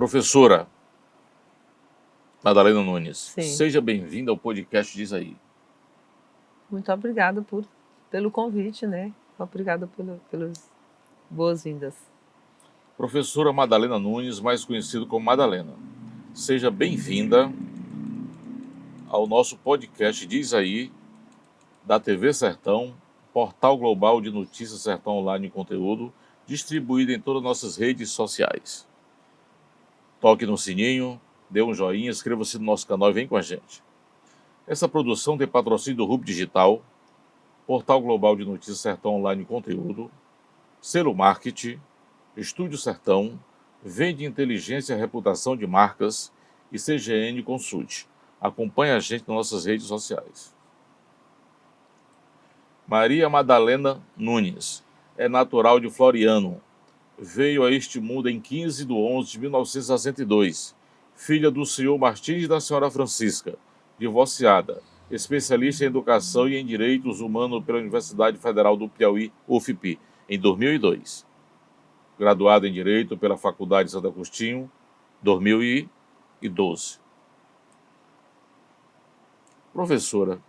Professora Madalena Nunes, Sim. seja bem-vinda ao podcast Diz Aí. Muito obrigada pelo convite, né? Obrigada pelas boas-vindas. Professora Madalena Nunes, mais conhecido como Madalena, seja bem-vinda ao nosso podcast Diz Aí, da TV Sertão, portal global de notícias Sertão Online e conteúdo, distribuído em todas as nossas redes sociais. Toque no sininho, dê um joinha, inscreva-se no nosso canal e vem com a gente. Essa produção tem patrocínio do RUB Digital, portal global de notícias Sertão Online e conteúdo, Selo Marketing, Estúdio Sertão, Vende Inteligência e Reputação de Marcas e CGN Consult. Acompanhe a gente nas nossas redes sociais. Maria Madalena Nunes é natural de Floriano. Veio a este mundo em 15 de 11 de 1962. Filha do senhor Martins e da senhora Francisca, divorciada, especialista em educação e em direitos humanos pela Universidade Federal do Piauí, UFP, em 2002. Graduada em Direito pela Faculdade de Santo Agostinho, 2012. Professora,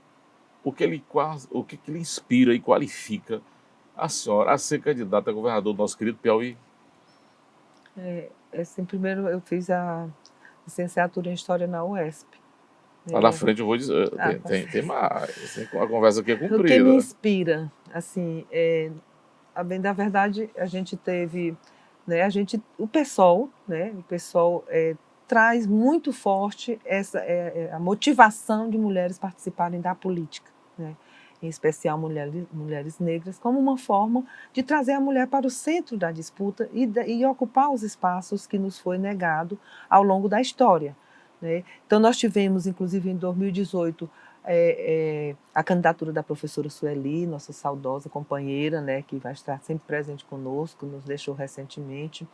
o que lhe inspira e qualifica a senhora a ser candidata a governador do nosso querido Piauí? Primeiro eu fiz a licenciatura em História na UESP. Lá na frente eu vou dizer, tem mais, a conversa aqui é comprida. O que me inspira, assim, a bem da verdade, a gente teve, né, o PSOL, né, traz muito forte a motivação de mulheres participarem da política, né, em especial mulheres negras, como uma forma de trazer a mulher para o centro da disputa e ocupar os espaços que nos foi negado ao longo da história, né. Então nós tivemos, inclusive em 2018, a candidatura da professora Sueli, nossa saudosa companheira, né, que vai estar sempre presente conosco, nos deixou recentemente.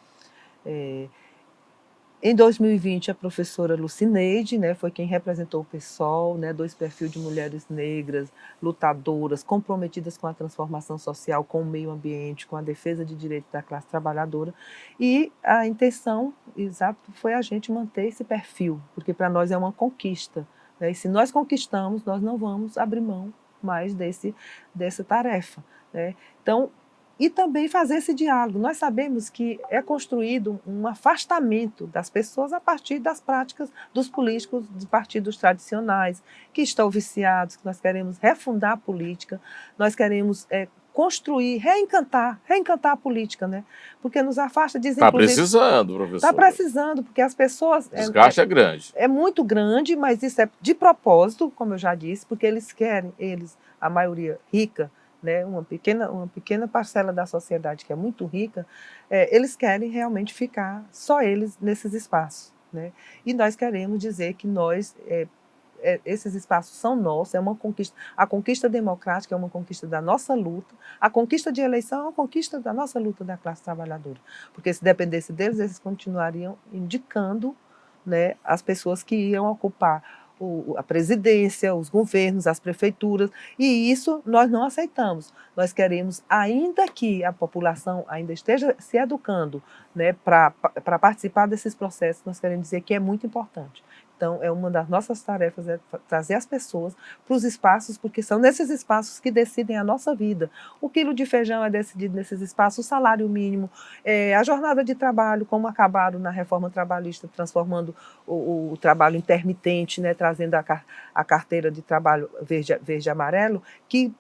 Em 2020, a professora Lucineide, né, foi quem representou o PSOL, né, dois perfis de mulheres negras, lutadoras, comprometidas com a transformação social, com o meio ambiente, com a defesa de direitos da classe trabalhadora. E a intenção, exato, foi a gente manter esse perfil, porque para nós é uma conquista, né, e se nós conquistamos, nós não vamos abrir mão mais dessa tarefa, né? Então, e também fazer esse diálogo. Nós sabemos que é construído um afastamento das pessoas a partir das práticas dos políticos de partidos tradicionais, que estão viciados, que nós queremos refundar a política, nós queremos construir, reencantar a política, né? Porque nos afasta, dizem, está precisando, professor. Está precisando, porque as pessoas... O desgaste é grande. É muito grande, mas isso é de propósito, como eu já disse, porque eles, a maioria rica, né, uma pequena parcela da sociedade que é muito rica, eles querem realmente ficar só eles nesses espaços, né? E nós queremos dizer que esses espaços são nossos, é uma conquista. A conquista democrática é uma conquista da nossa luta, a conquista de eleição é uma conquista da nossa luta da classe trabalhadora, porque se dependesse deles, eles continuariam indicando, né, as pessoas que iam ocupar a presidência, os governos, as prefeituras, e isso nós não aceitamos. Nós queremos, ainda que a população ainda esteja se educando, né, para participar desses processos, nós queremos dizer que é muito importante. Então, uma das nossas tarefas é trazer as pessoas para os espaços, porque são nesses espaços que decidem a nossa vida. O quilo de feijão é decidido nesses espaços, o salário mínimo, a jornada de trabalho, como acabaram na reforma trabalhista, transformando o trabalho intermitente, né, trazendo a carteira de trabalho verde e amarelo, que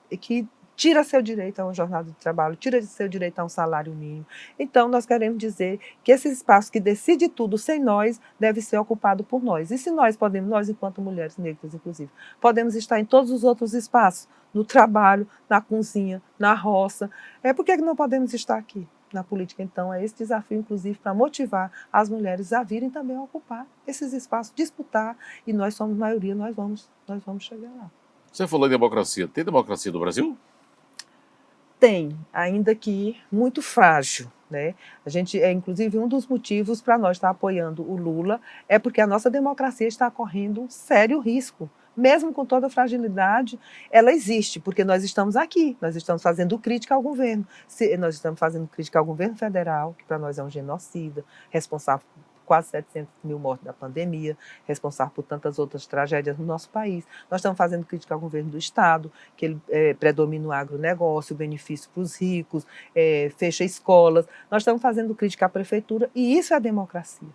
tira seu direito a uma jornada de trabalho, tira seu direito a um salário mínimo. Então, nós queremos dizer que esse espaço que decide tudo sem nós, deve ser ocupado por nós. E se nós enquanto mulheres negras, inclusive, podemos estar em todos os outros espaços, no trabalho, na cozinha, na roça, por que não podemos estar aqui na política? Então, é esse desafio, inclusive, para motivar as mulheres a virem também a ocupar esses espaços, disputar, e nós somos maioria, nós vamos chegar lá. Você falou em democracia. Tem democracia no Brasil? Tem, ainda que muito frágil, né? A gente, inclusive, um dos motivos para nós estar apoiando o Lula é porque a nossa democracia está correndo um sério risco. Mesmo com toda a fragilidade, ela existe, porque nós estamos aqui, nós estamos fazendo crítica ao governo. Nós estamos fazendo crítica ao governo federal, que para nós é um genocida, responsável quase 700 mil mortes da pandemia, responsável por tantas outras tragédias no nosso país. Nós estamos fazendo crítica ao governo do Estado, que ele predomina o agronegócio, o benefício para os ricos, fecha escolas. Nós estamos fazendo crítica à prefeitura e isso é democracia.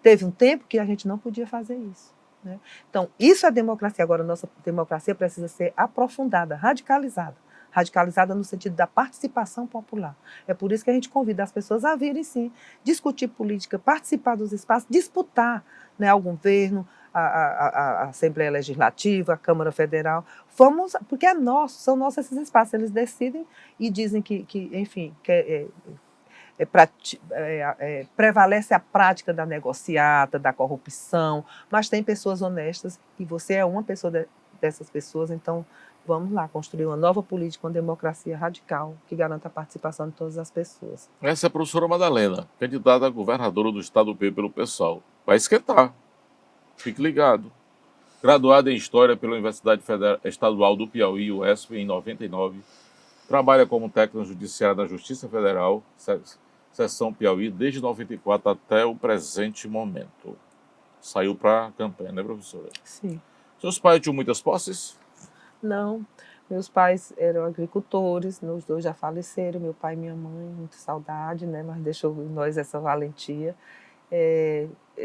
Teve um tempo que a gente não podia fazer isso, né? Então, isso é democracia. Agora, nossa democracia precisa ser aprofundada, radicalizada. Radicalizada no sentido da participação popular. É por isso que a gente convida as pessoas a virem, sim, discutir política, participar dos espaços, disputar, né, ao governo, a Assembleia Legislativa, a Câmara Federal. Vamos, porque é nosso, são nossos esses espaços. Eles decidem e dizem que enfim, prevalece a prática da negociata, da corrupção, mas tem pessoas honestas e você é uma pessoa dessas pessoas, então vamos lá construir uma nova política, uma democracia radical que garanta a participação de todas as pessoas. Essa é a professora Madalena, candidata a governadora do estado do Piauí pelo PSOL. Vai esquentar, fique ligado. Graduada em História pela Universidade Estadual do Piauí, UESP, em 99, trabalha como técnica judiciária da Justiça Federal, Seção Piauí, desde 94 até o presente momento. Saiu para a campanha, né, professora? Sim. Seus pais tinham muitas posses? Não, meus pais eram agricultores, os dois já faleceram, meu pai e minha mãe, muita saudade, né, mas deixou em nós essa valentia.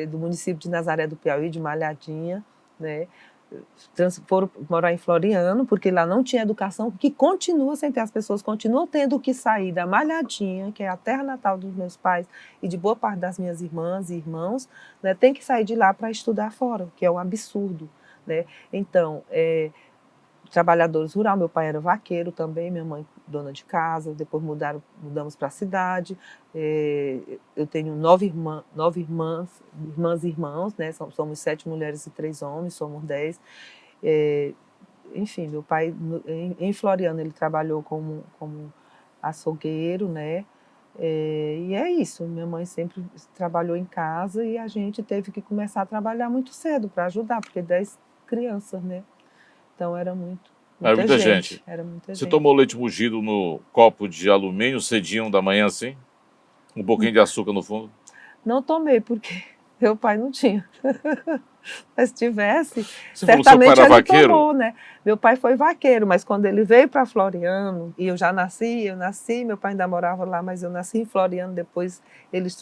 Do município de Nazaré do Piauí, de Malhadinha, né, foram morar em Floriano, porque lá não tinha educação, que continua sem ter, as pessoas continuam tendo que sair da Malhadinha, que é a terra natal dos meus pais e de boa parte das minhas irmãs e irmãos, né, tem que sair de lá para estudar fora, que é um absurdo, né? Então, trabalhadores rurais, meu pai era vaqueiro também, minha mãe dona de casa, depois mudamos para a cidade. Eu tenho 9 irmãs e irmãos, né? Somos 7 mulheres e 3 homens, somos 10. Enfim, meu pai, em Floriano, ele trabalhou como açougueiro, né? E é isso, minha mãe sempre trabalhou em casa e a gente teve que começar a trabalhar muito cedo para ajudar, porque 10 crianças, né? Então era muita gente. Era muita Você gente. tomou leite mogido no copo de alumínio cedinho da manhã assim? Um pouquinho de açúcar no fundo? Não tomei, porque meu pai não tinha. Mas se tivesse, Você falou que seu pai certamente era ele vaqueiro? tomou, né? Meu pai foi vaqueiro, mas quando ele veio para Floriano, e eu nasci, meu pai ainda morava lá, mas eu nasci em Floriano, depois eles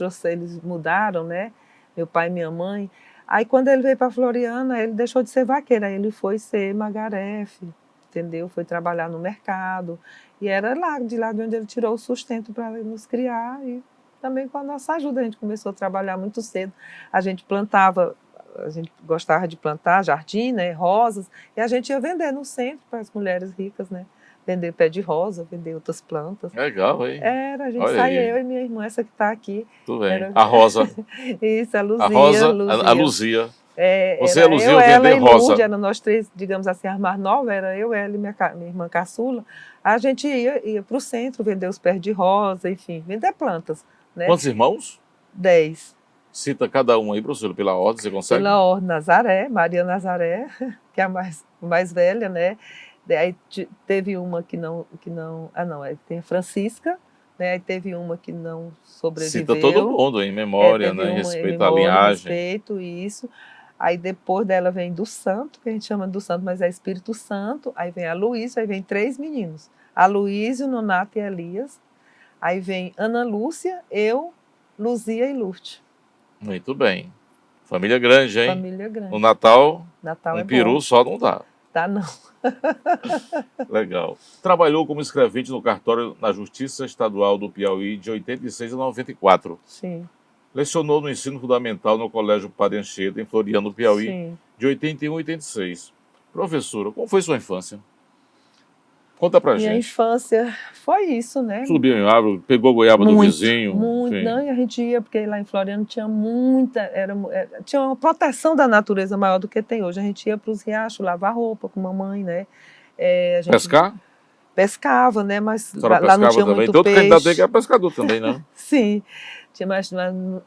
mudaram, né? Meu pai e minha mãe. Aí quando ele veio para Floriano, ele deixou de ser vaqueiro, aí ele foi ser magarefe, entendeu? Foi trabalhar no mercado, e era de lá de onde ele tirou o sustento para nos criar, e também com a nossa ajuda, a gente começou a trabalhar muito cedo. A gente gostava de plantar jardim, né, rosas, e a gente ia vender no centro para as mulheres ricas, né? Vender pé de rosa, vender outras plantas. Legal, hein? A gente Olha saía, aí. eu e minha irmã, essa que está aqui. Tudo bem. A Rosa. Isso, a Luzia. A Rosa, a Luzia. Você e a Luzia eu, ela vender e rosa. Lourdes, eram nós três, digamos assim, as mais novas, era eu, ela e minha irmã caçula. A gente ia para o centro vender os pés de rosa, enfim, vender plantas, né? Quantos irmãos? 10. Cita cada um aí, professor, pela ordem, você consegue? Pela ordem, Nazaré, Maria Nazaré, que é a mais velha, né? Aí teve uma que não... aí tem a Francisca, né? Aí teve uma que não sobreviveu. Cita todo mundo, em memória, né? Em respeito à linhagem. Respeito, isso. Aí depois dela vem do santo, que a gente chama do santo, mas é Espírito Santo. Aí vem a Luísa, aí vem 3 meninos. A Luísa, o Nonato e a Elias. Aí vem Ana Lúcia, eu, Luzia e Lourdes. Muito bem. Família grande, hein? Família grande. No Natal é peru bom. só não dá. Dá não. Legal. Trabalhou como escrevente no cartório na Justiça Estadual do Piauí de 86 a 94. Sim. Lecionou no ensino fundamental no Colégio Padre Anchieta, em Floriano, Piauí, Sim. de 81 a 86. Professora, como foi sua infância? Conta pra gente. Minha infância foi isso, né? Subiu em árvore, pegou goiaba do vizinho. Muito, não, e a gente ia, porque lá em Floriano tinha tinha uma proteção da natureza maior do que tem hoje. A gente ia para os riachos, lavar roupa com mamãe, né? A gente Pescar? Pescava, né? Mas A senhora lá não pescava tinha também. muito Tem outro peixe. candidato aí que é pescador também, não? Sim. Tinha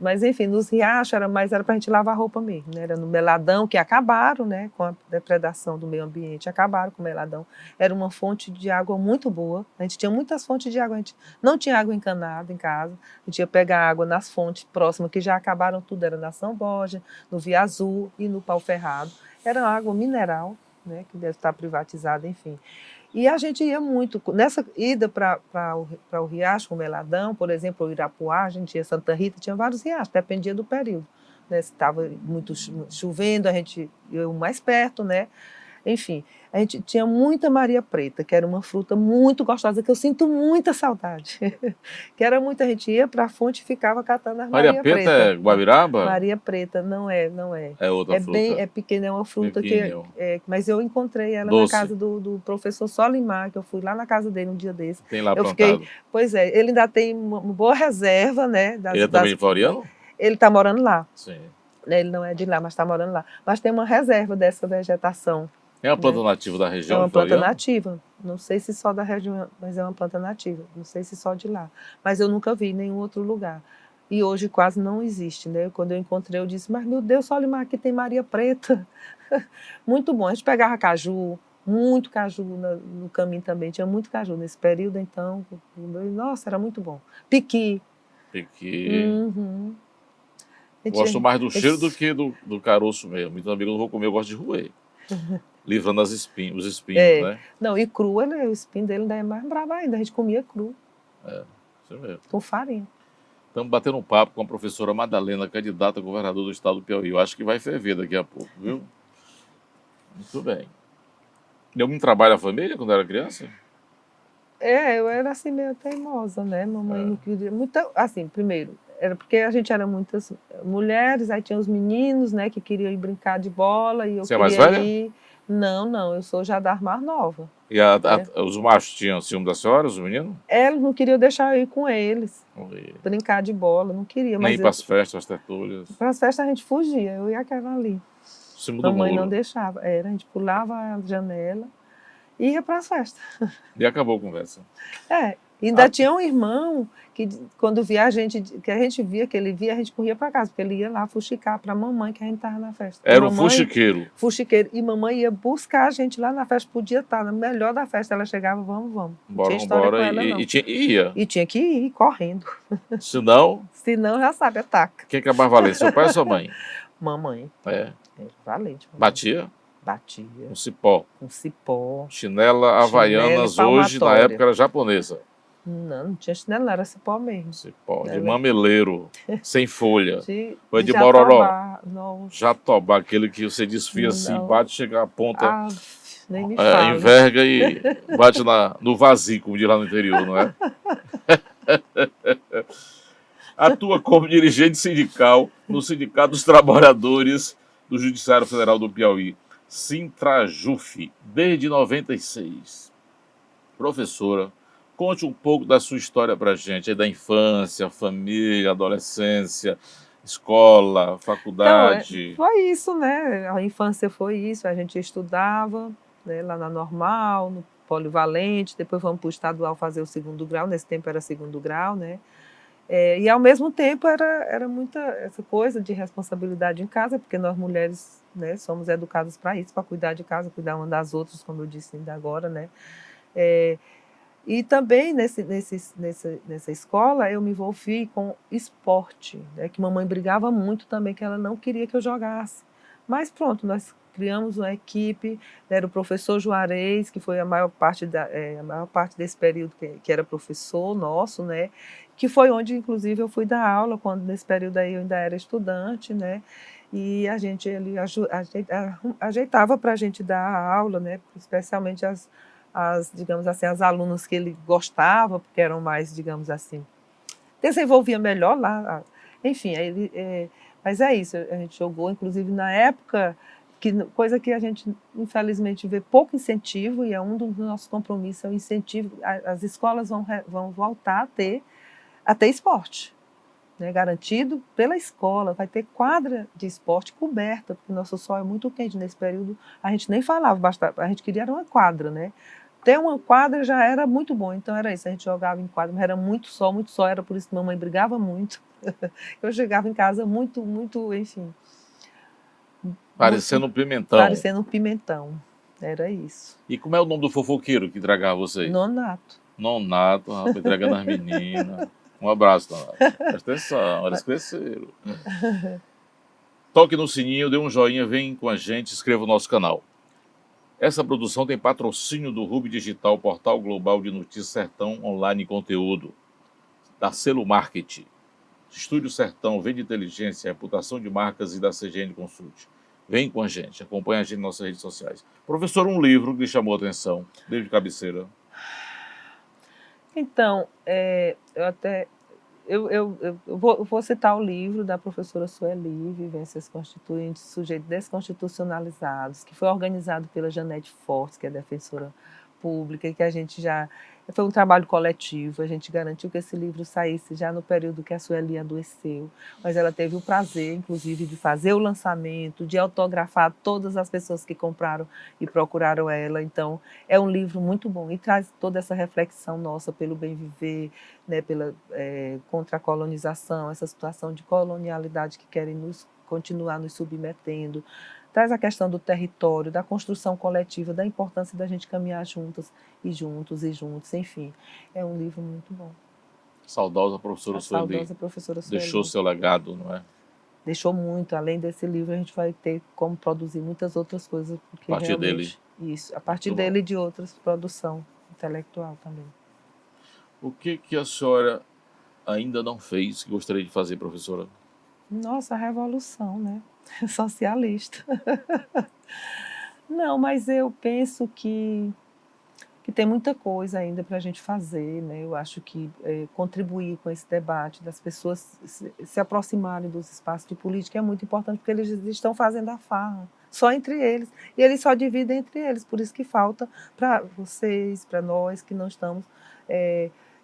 mas, enfim, nos riachos era para a gente lavar roupa mesmo, né? Era no Meladão, que acabaram, né, com a depredação do meio ambiente, acabaram com o Meladão. Era uma fonte de água muito boa, a gente tinha muitas fontes de água, a gente não tinha água encanada em casa, a gente ia pegar água nas fontes próximas, que já acabaram tudo, era na São Borja, no Via Azul e no Pau Ferrado. Era água mineral, né, que deve estar privatizada, enfim. E a gente ia muito, nessa ida para o Riacho, o Meladão, por exemplo, o Irapuá, a gente ia Santa Rita, tinha vários riachos, dependia do período. Né? Se estava muito chovendo, a gente ia mais perto, né? Enfim, a gente tinha muita Maria Preta, que era uma fruta muito gostosa, que eu sinto muita saudade. Que era muita gente ia para a fonte e ficava catando as Maria Maria Preta Preta. é Guabiraba? Maria Preta, não é, não é. É outra fruta. É pequena, é uma fruta Pequeno. mas eu encontrei ela Doce. na casa do professor Solimar, que eu fui lá na casa dele um dia desse. Tem lá eu plantado. Pois é, ele ainda tem uma boa reserva, né? Ele é também de Floriano? Ele está morando lá. Sim. Ele não é de lá, mas está morando lá. Mas tem uma reserva dessa vegetação. É uma planta nativa da região? É uma planta nativa. Não sei se só da região, mas é uma planta nativa. Não sei se só de lá. Mas eu nunca vi em nenhum outro lugar. E hoje quase não existe, né? Quando eu encontrei, eu disse, mas meu Deus, Solimar, aqui tem Maria Preta. Muito bom. A gente pegava caju, muito caju no caminho também. Tinha muito caju nesse período, então. Nossa, era muito bom. Piqui. Piqui. Uhum. Gosto mais do cheiro do que do caroço mesmo. Então, amigo, não vou comer, eu gosto de roer. Livrando os espinhos, né? Não, e cru, o espinho dele ainda é mais bravo ainda. A gente comia cru. Isso mesmo. Com farinha. Estamos batendo um papo com a professora Madalena, candidata a governador do estado do Piauí. Eu acho que vai ferver daqui a pouco, viu? Muito bem. Deu muito trabalho à família quando era criança? Eu era assim meio teimosa, né? Mamãe não queria... Assim, primeiro, era porque a gente era muitas mulheres, aí tinha os meninos, né, que queriam ir brincar de bola e eu Você queria é mais velha? ir. Não, eu sou já da mais nova. E os machos tinham ciúme da senhora, os meninos? Eles não queriam deixar eu ir com eles, Oi. brincar de bola, não queria. Nem ir para as festas, as tertúlias? Para as festas a gente fugia, eu ia aquela ali. Cima do Mamãe muro. não deixava, a gente pulava a janela e ia para as festas. E acabou a conversa. Ainda tinha um irmão que quando via a gente via, que ele via, a gente corria para casa, porque ele ia lá fuxicar para a mamãe que a gente estava na festa. Era um fuxiqueiro. Fuxiqueiro. E mamãe ia buscar a gente lá na festa, podia estar no melhor da festa. Ela chegava, vamos. Bora. E tinha que ir correndo. Se não, já sabe, ataca. Quem que é mais valente, seu pai ou sua mãe? Mamãe. Valente. Mamãe. Batia? Batia. Com cipó. Com cipó. Chinela Havaianas hoje, na época, era japonesa. Não tinha chinelo, era cipó mesmo. Cipó, de mameleiro, sem folha. Foi de jatobá, mororó. Não. Jatobá, aquele que você desfia assim, bate, chega à ponta, nem me fala. enverga e bate no vazio, como diz lá no interior, não é? Atua como dirigente sindical no Sindicato dos Trabalhadores do Judiciário Federal do Piauí, Sintrajuf, desde 96. Professora, conte um pouco da sua história para a gente, aí da infância, família, adolescência, escola, faculdade. Então, foi isso, né? A infância foi isso, a gente estudava, né, lá na Normal, no Polivalente, depois fomos para o Estadual fazer o segundo grau, nesse tempo era segundo grau, né? E ao mesmo tempo era muita essa coisa de responsabilidade em casa, porque nós mulheres, né, somos educadas para isso, para cuidar de casa, cuidar uma das outras, como eu disse ainda agora, né? E também nessa escola eu me envolvi com esporte, né, que mamãe brigava muito também, que ela não queria que eu jogasse. Mas pronto, nós criamos uma equipe, né, era o professor Juarez, que foi a maior parte desse período que era professor nosso, né, que foi onde, inclusive, eu fui dar aula, quando nesse período aí eu ainda era estudante, né, e a gente ele ajeitava para a gente dar aula, né, especialmente digamos assim, as alunas que ele gostava, porque eram mais, digamos assim, desenvolvia melhor lá. Enfim, mas é isso, a gente jogou, inclusive na época, coisa que a gente, infelizmente, vê pouco incentivo, e é um dos nossos compromissos, é o incentivo. As escolas vão voltar a ter esporte, né, garantido pela escola, vai ter quadra de esporte coberta, porque nosso sol é muito quente nesse período, a gente nem falava, a gente queria uma quadra, né? ter uma quadra já era muito bom, então era isso, a gente jogava em quadra, mas era muito sol, era por isso que mamãe brigava muito. Eu chegava em casa muito, muito, enfim, Parecendo muito um pimentão. parecendo um pimentão, era isso. E como é o nome do fofoqueiro que entregava vocês? Nonato. Nonato, rapaz, entregando as meninas. Um abraço, Nonato. Presta atenção, eles cresceram. Toque no sininho, dê um joinha, vem com a gente, inscreva no nosso canal. Essa produção tem patrocínio do Rubi Digital, portal global de notícias Sertão Online e Conteúdo, da Selo Marketing, Estúdio Sertão, Vende Inteligência, Reputação de Marcas e da CGN Consult. Vem com a gente, acompanha a gente nas nossas redes sociais. Professor, um livro que lhe chamou a atenção, livro de cabeceira. Então, eu vou citar o livro da professora Sueli, Vivências Constituintes, Sujeitos Desconstitucionalizados, que foi organizado pela Janete Fortes, que é defensora pública, e que a gente já... Foi um trabalho coletivo, a gente garantiu que esse livro saísse já no período que a Sueli adoeceu, mas ela teve o prazer, inclusive, de fazer o lançamento, de autografar todas as pessoas que compraram e procuraram ela. Então, é um livro muito bom e traz toda essa reflexão nossa pelo bem viver, né, contra a colonização, essa situação de colonialidade que querem continuar nos submetendo. Traz a questão do território, da construção coletiva, da importância da gente caminhar juntas e juntos e juntos, enfim. É um livro muito bom. Saudosa professora Sueli. Saudosa professora Sueli. Deixou seu legado, não é? Deixou muito. Além desse livro, a gente vai ter como produzir muitas outras coisas. Porque a partir dele? Isso, a partir dele e de outras, produção intelectual também. O que a senhora ainda não fez que gostaria de fazer, professora? Nossa, a revolução, né? Socialista. Não, mas eu penso que tem muita coisa ainda para a gente fazer, né? Eu acho que contribuir com esse debate, das pessoas se aproximarem dos espaços de política é muito importante, porque eles estão fazendo a farra, só entre eles, e eles só dividem entre eles, por isso que falta para vocês, para nós que não estamos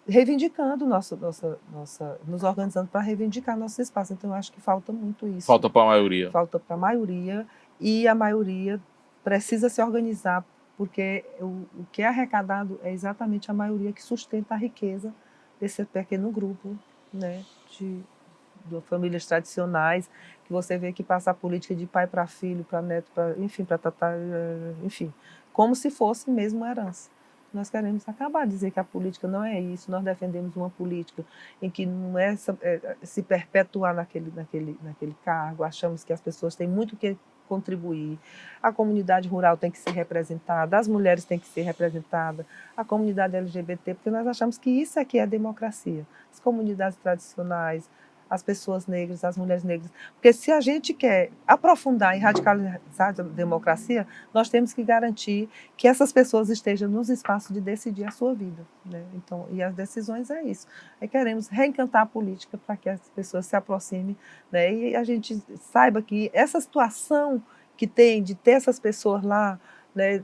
reivindicando nos organizando para reivindicar nosso espaço. Então, eu acho que falta muito isso. Falta para a maioria. Falta para a maioria, e a maioria precisa se organizar, porque o que é arrecadado é exatamente a maioria que sustenta a riqueza desse pequeno grupo, né, de famílias tradicionais, que você vê que passa a política de pai para filho, para neto, enfim, para tatá, enfim, como se fosse mesmo uma herança. Nós queremos acabar, dizer que a política não é isso, nós defendemos uma política em que não é se perpetuar naquele cargo, achamos que as pessoas têm muito que contribuir, a comunidade rural tem que ser representada, as mulheres têm que ser representadas, a comunidade LGBT, porque nós achamos que isso aqui é democracia, as comunidades tradicionais, as pessoas negras, as mulheres negras, porque se a gente quer aprofundar e radicalizar a democracia, nós temos que garantir que essas pessoas estejam nos espaços de decidir a sua vida, né? Então, e as decisões é isso. Aí queremos reencantar a política para que as pessoas se aproximem, né? E a gente saiba que essa situação que tem de ter essas pessoas lá, né,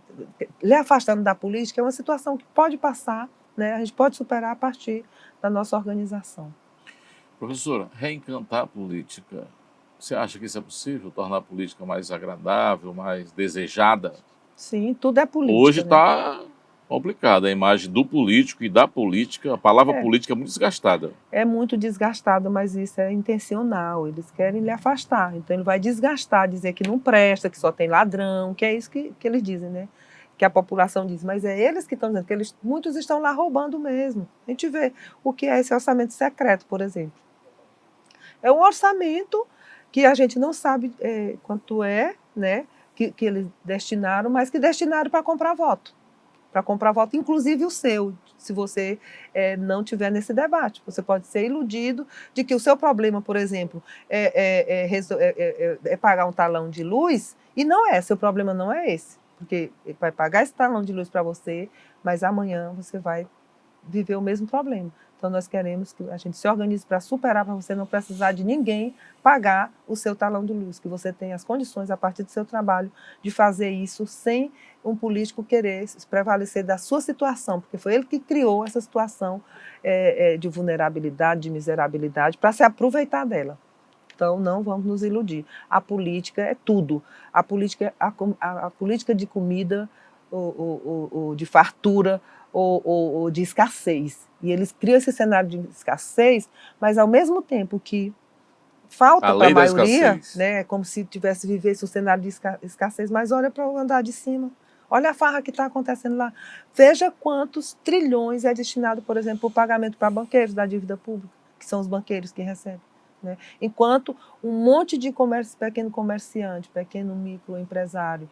lhe afastando da política, é uma situação que pode passar, né? A gente pode superar a partir da nossa organização. Professora, reencantar a política, você acha que isso é possível? Tornar a política mais agradável, mais desejada? Sim, tudo é política. Hoje está complicado a imagem do político e da política. A palavra política é muito desgastada. É muito desgastada, mas isso é intencional. Eles querem lhe afastar. Então ele vai desgastar, dizer que não presta, que só tem ladrão, que é isso que eles dizem, né? Que a população diz, mas é eles que estão dizendo, que muitos estão lá roubando mesmo. A gente vê o que é esse orçamento secreto, por exemplo. É um orçamento que a gente não sabe quanto é, né, que eles destinaram, mas que destinaram para comprar voto. Para comprar voto, inclusive o seu, se você não tiver nesse debate. Você pode ser iludido de que o seu problema, por exemplo, é pagar um talão de luz, e não é, seu problema não é esse. Porque ele vai pagar esse talão de luz para você, mas amanhã você vai viver o mesmo problema. Então, nós queremos que a gente se organize para superar, para você não precisar de ninguém pagar o seu talão de luz, que você tenha as condições, a partir do seu trabalho, de fazer isso sem um político querer prevalecer da sua situação, porque foi ele que criou essa situação de vulnerabilidade, de miserabilidade, para se aproveitar dela. Então, não vamos nos iludir. A política é tudo. A política de comida ou de fartura ou de escassez. E eles criam esse cenário de escassez, mas ao mesmo tempo que falta para a maioria, né, é como se vivesse um cenário de escassez, mas olha para o andar de cima. Olha a farra que está acontecendo lá. Veja quantos trilhões é destinado, por exemplo, para o pagamento para banqueiros da dívida pública, que são os banqueiros que recebem. Né? Enquanto um monte de pequeno comerciante, pequeno microempresário,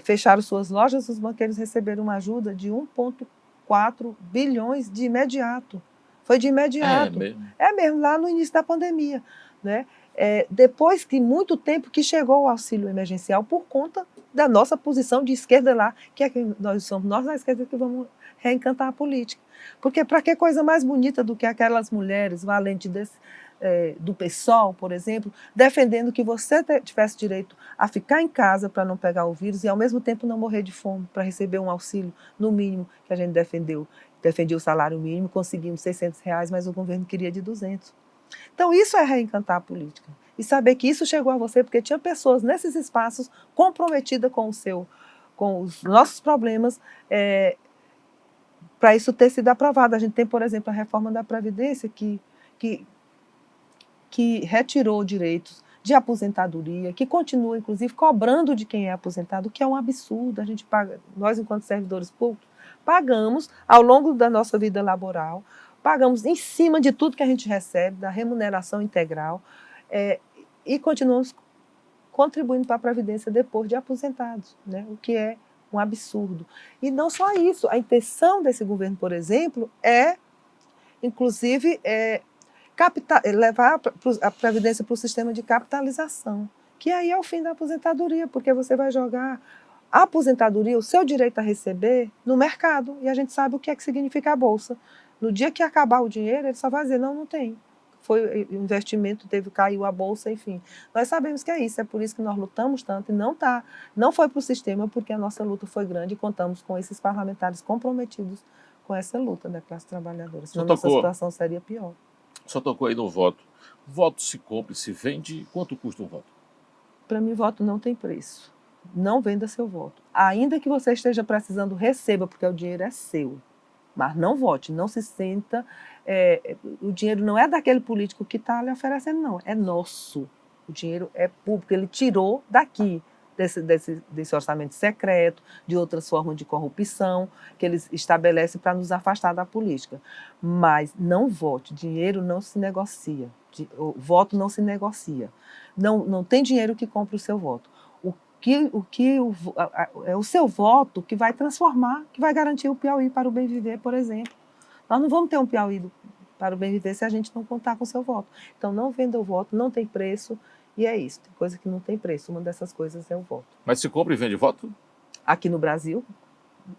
fecharam suas lojas, os banqueiros receberam uma ajuda de 1,4 bilhões de imediato. Foi de imediato. É mesmo, lá no início da pandemia. Né? Depois de muito tempo que chegou o auxílio emergencial por conta da nossa posição de esquerda lá, que é que nós somos nós na esquerda que vamos reencantar a política. Porque para que coisa mais bonita do que aquelas mulheres valentes do PSOL, por exemplo, defendendo que você tivesse direito a ficar em casa para não pegar o vírus e ao mesmo tempo não morrer de fome, para receber um auxílio no mínimo que a gente defendia o salário mínimo, conseguimos R$600, mas o governo queria de 200. Então, isso é reencantar a política. E saber que isso chegou a você porque tinha pessoas nesses espaços comprometidas com os nossos problemas, para isso ter sido aprovado. A gente tem, por exemplo, a reforma da Previdência que retirou direitos de aposentadoria, que continua, inclusive, cobrando de quem é aposentado, o que é um absurdo. A gente paga, nós, enquanto servidores públicos, pagamos ao longo da nossa vida laboral, pagamos em cima de tudo que a gente recebe, da remuneração integral, e continuamos contribuindo para a Previdência depois de aposentados, né? O que é um absurdo. E não só isso, a intenção desse governo, por exemplo, inclusive, levar a Previdência para o sistema de capitalização, que aí é o fim da aposentadoria, porque você vai jogar a aposentadoria, o seu direito a receber, no mercado, e a gente sabe o que é que significa a Bolsa. No dia que acabar o dinheiro, ele só vai dizer, não tem. Foi investimento, caiu a Bolsa, enfim. Nós sabemos que é isso, é por isso que nós lutamos tanto, e não foi para o sistema, porque a nossa luta foi grande e contamos com esses parlamentares comprometidos com essa luta da classe trabalhadora, senão nossa situação seria pior. Só tocou aí no voto. Voto se compra e se vende, quanto custa um voto? Para mim, voto não tem preço. Não venda seu voto. Ainda que você esteja precisando, receba, porque o dinheiro é seu. Mas não vote, não se sinta... o dinheiro não é daquele político que está lhe oferecendo, não. É nosso. O dinheiro é público, ele tirou daqui, desse orçamento secreto, de outras formas de corrupção, que eles estabelecem para nos afastar da política. Mas não vote, dinheiro não se negocia, o voto não se negocia. Não tem dinheiro que compre o seu voto. É o seu voto que vai transformar, que vai garantir o Piauí para o bem viver, por exemplo. Nós não vamos ter um Piauí para o bem viver se a gente não contar com o seu voto. Então, não venda o voto, não tem preço, e é isso. Tem coisa que não tem preço, uma dessas coisas é o voto. Mas se compra e vende voto? Aqui no Brasil,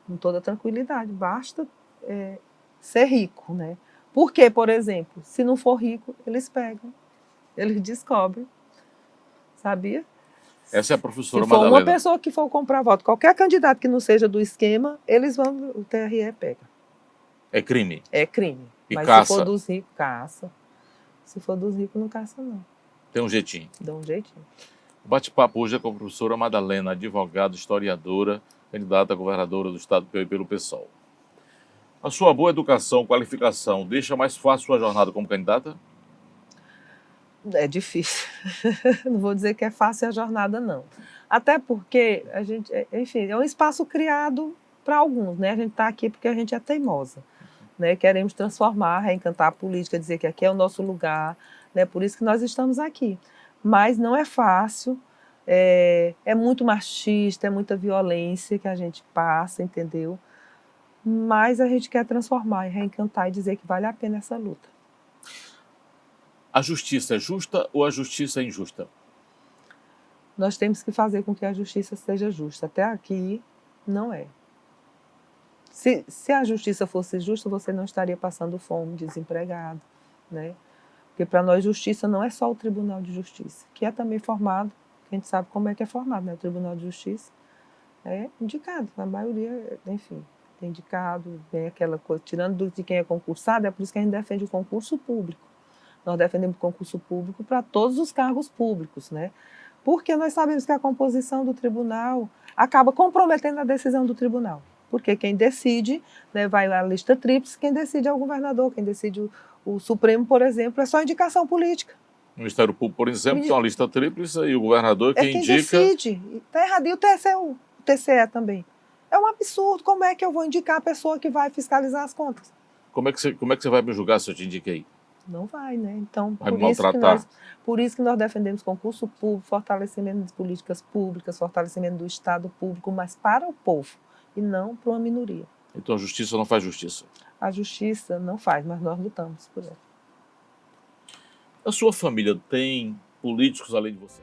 com toda tranquilidade, basta ser rico, né? Porque, por exemplo, se não for rico, eles pegam, eles descobrem, sabia? Essa é a professora Madalena. Se for uma pessoa que for comprar voto, qualquer candidato que não seja do esquema, o TRE pega. É crime? É crime. E mas caça? Se for dos ricos, caça. Se for dos ricos, não caça, não. Tem um jeitinho? Dá um jeitinho. O bate-papo hoje é com a professora Madalena, advogada, historiadora, candidata a governadora do estado do Piauí pelo PSOL. A sua boa educação, qualificação, deixa mais fácil sua jornada como candidata? É difícil. Não vou dizer que é fácil a jornada, não. Até porque a gente, enfim, é um espaço criado para alguns, né? A gente está aqui porque a gente é teimosa, né? Queremos transformar, reencantar a política, dizer que aqui é o nosso lugar, né? Por isso que nós estamos aqui. Mas não é fácil, é muito machista, é muita violência que a gente passa, entendeu? Mas a gente quer transformar e reencantar e dizer que vale a pena essa luta. A justiça é justa ou a justiça é injusta? Nós temos que fazer com que a justiça seja justa. Até aqui, não é. Se a justiça fosse justa, você não estaria passando fome, desempregado, né? Porque para nós justiça não é só o Tribunal de Justiça, que é também formado, a gente sabe como é que é formado, né? O Tribunal de Justiça é indicado, a maioria, enfim, tem indicado, tem aquela coisa, tirando de quem é concursado, é por isso que a gente defende o concurso público. Nós defendemos o concurso público para todos os cargos públicos, né? Porque nós sabemos que a composição do tribunal acaba comprometendo a decisão do tribunal. Porque quem decide, né, vai à lista tríplice, quem decide é o governador, quem decide o Supremo, por exemplo, é só indicação política. O Ministério Público, por exemplo, tem uma lista tríplice e o governador É quem quem indica. decide. Está errado. E o TCE também. É um absurdo. Como é que eu vou indicar a pessoa que vai fiscalizar as contas? Como é que você vai me julgar se eu te indiquei? Não vai, né? Então, Vai me maltratar. por isso que nós defendemos concurso público, fortalecimento de políticas públicas, fortalecimento do Estado público, mas para o povo e não para uma minoria. Então a justiça não faz justiça. A justiça não faz, mas nós lutamos por ela. A sua família tem políticos além de você?